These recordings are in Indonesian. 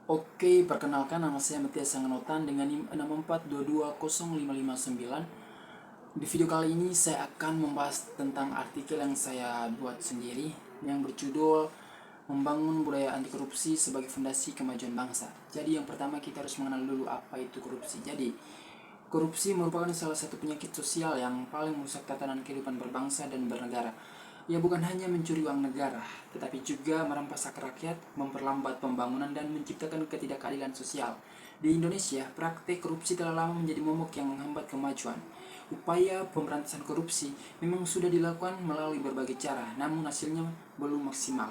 Oke, perkenalkan nama saya Matias Sanganotan dengan NIM 642205559. Di video kali ini saya akan membahas tentang artikel yang saya buat sendiri yang berjudul Membangun Budaya Anti Korupsi sebagai Fondasi Kemajuan Bangsa. Jadi yang pertama kita harus mengenal dulu apa itu korupsi. Jadi korupsi merupakan salah satu penyakit sosial yang paling merusak tatanan kehidupan berbangsa dan bernegara. Ia bukan hanya mencuri uang negara, tetapi juga merampas hak rakyat, memperlambat pembangunan, dan menciptakan ketidakadilan sosial. Di Indonesia, praktik korupsi telah lama menjadi momok yang menghambat kemajuan. Upaya pemberantasan korupsi memang sudah dilakukan melalui berbagai cara, namun hasilnya belum maksimal.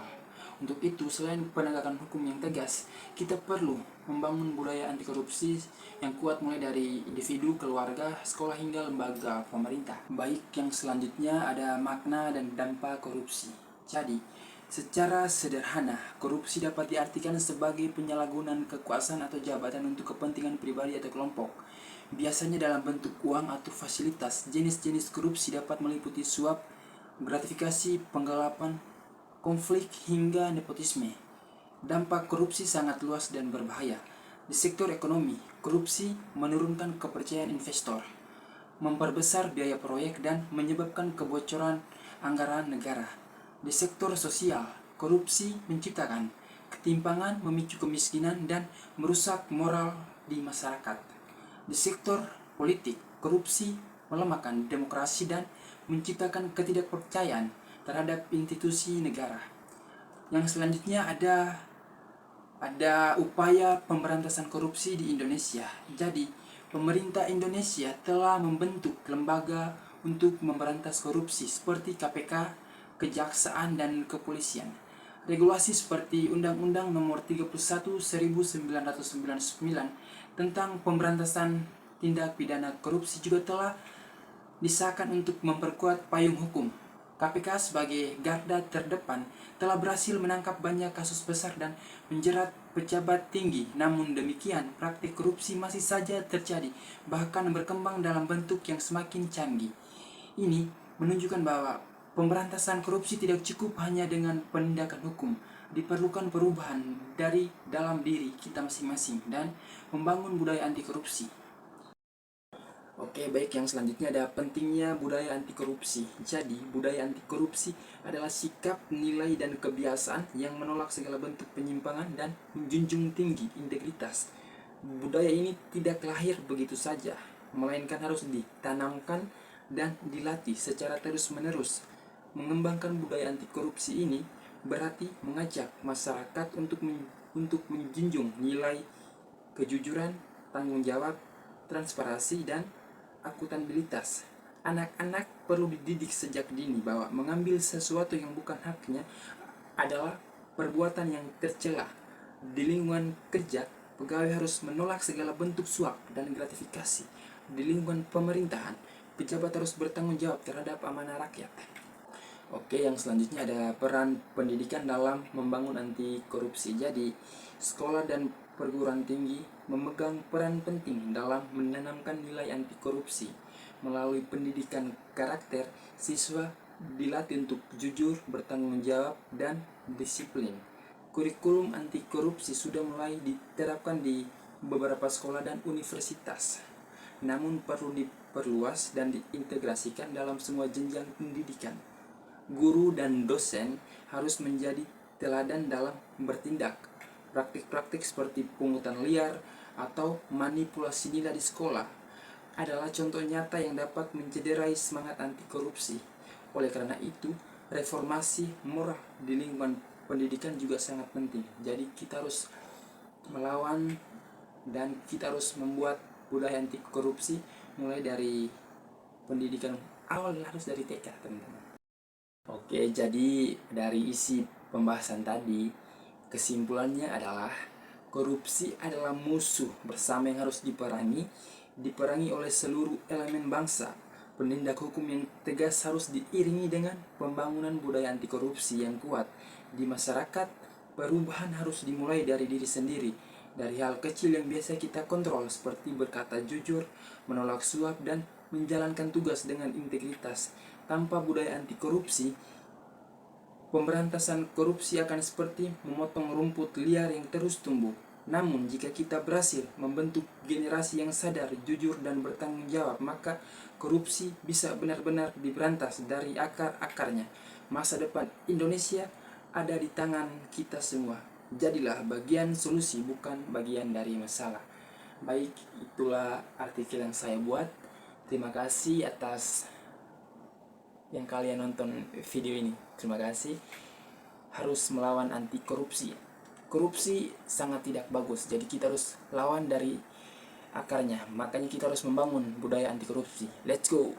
Untuk itu, selain penegakan hukum yang tegas, kita perlu membangun budaya anti korupsi yang kuat mulai dari individu, keluarga, sekolah hingga lembaga pemerintah. Baik, yang selanjutnya ada makna dan dampak korupsi. Jadi, secara sederhana, korupsi dapat diartikan sebagai penyalahgunaan kekuasaan atau jabatan untuk kepentingan pribadi atau kelompok. Biasanya dalam bentuk uang atau fasilitas. Jenis-jenis korupsi dapat meliputi suap, gratifikasi, penggelapan, konflik, hingga nepotisme. Dampak korupsi sangat luas dan berbahaya. Di sektor ekonomi, korupsi menurunkan kepercayaan investor, memperbesar biaya proyek, dan menyebabkan kebocoran anggaran negara. Di sektor sosial, korupsi menciptakan ketimpangan, memicu kemiskinan, dan merusak moral di masyarakat. Di sektor politik, korupsi melemahkan demokrasi dan menciptakan ketidakpercayaan terhadap institusi negara. Yang selanjutnya ada upaya pemberantasan korupsi di Indonesia. Jadi, pemerintah Indonesia telah membentuk lembaga untuk memberantas korupsi seperti KPK, Kejaksaan, dan Kepolisian. Regulasi seperti Undang-Undang Nomor 31 1999 tentang pemberantasan tindak pidana korupsi juga telah disahkan untuk memperkuat payung hukum. KPK sebagai garda terdepan telah berhasil menangkap banyak kasus besar dan menjerat pejabat tinggi. Namun demikian, praktik korupsi masih saja terjadi, bahkan berkembang dalam bentuk yang semakin canggih. Ini menunjukkan bahwa pemberantasan korupsi tidak cukup hanya dengan penindakan hukum. Diperlukan perubahan dari dalam diri kita masing-masing dan membangun budaya anti korupsi. Oke, baik, yang selanjutnya ada pentingnya budaya anti korupsi. Jadi, budaya anti korupsi adalah sikap, nilai, dan kebiasaan yang menolak segala bentuk penyimpangan dan menjunjung tinggi integritas. Budaya ini tidak lahir begitu saja, melainkan harus ditanamkan dan dilatih secara terus-menerus. Mengembangkan budaya anti korupsi ini berarti mengajak masyarakat untuk menjunjung nilai kejujuran, tanggung jawab, transparansi, dan akuntabilitas. Anak-anak perlu dididik sejak dini bahwa mengambil sesuatu yang bukan haknya adalah perbuatan yang tercela. Di lingkungan kerja, pegawai harus menolak segala bentuk suap dan gratifikasi. Di lingkungan pemerintahan, pejabat harus bertanggung jawab terhadap amanah rakyat. Oke, yang selanjutnya ada peran pendidikan dalam membangun anti korupsi. Jadi, sekolah dan perguruan tinggi memegang peran penting dalam menanamkan nilai anti korupsi. Melalui pendidikan karakter, siswa dilatih untuk jujur, bertanggung jawab, dan disiplin. Kurikulum anti korupsi sudah mulai diterapkan di beberapa sekolah dan universitas, namun perlu diperluas dan diintegrasikan dalam semua jenjang pendidikan. Guru dan dosen harus menjadi teladan dalam bertindak. Praktik-praktik seperti pungutan liar atau manipulasi nilai di sekolah adalah contoh nyata yang dapat mencederai semangat anti korupsi. Oleh karena itu, reformasi moral di lingkungan pendidikan juga sangat penting. Jadi kita harus melawan dan kita harus membuat budaya anti korupsi mulai dari pendidikan awal, harus dari TK, teman-teman. Oke, jadi dari isi pembahasan tadi, kesimpulannya adalah korupsi adalah musuh bersama yang harus diperangi oleh seluruh elemen bangsa. Penindak hukum yang tegas harus diiringi dengan pembangunan budaya anti korupsi yang kuat di masyarakat. Perubahan harus dimulai dari diri sendiri, dari hal kecil yang biasa kita kontrol seperti berkata jujur, menolak suap, dan menjalankan tugas dengan integritas. Tanpa budaya anti korupsi, pemberantasan korupsi akan seperti memotong rumput liar yang terus tumbuh. Namun jika kita berhasil membentuk generasi yang sadar, jujur, dan bertanggung jawab, maka korupsi bisa benar-benar diberantas dari akar-akarnya. Masa depan Indonesia ada di tangan kita semua. Jadilah bagian solusi, bukan bagian dari masalah. Baik, itulah artikel yang saya buat. Terima kasih atas yang kalian nonton video ini. Terima kasih. Harus melawan anti korupsi. Korupsi sangat tidak bagus, jadi kita harus lawan dari akarnya. Makanya kita harus membangun budaya anti korupsi. Let's go.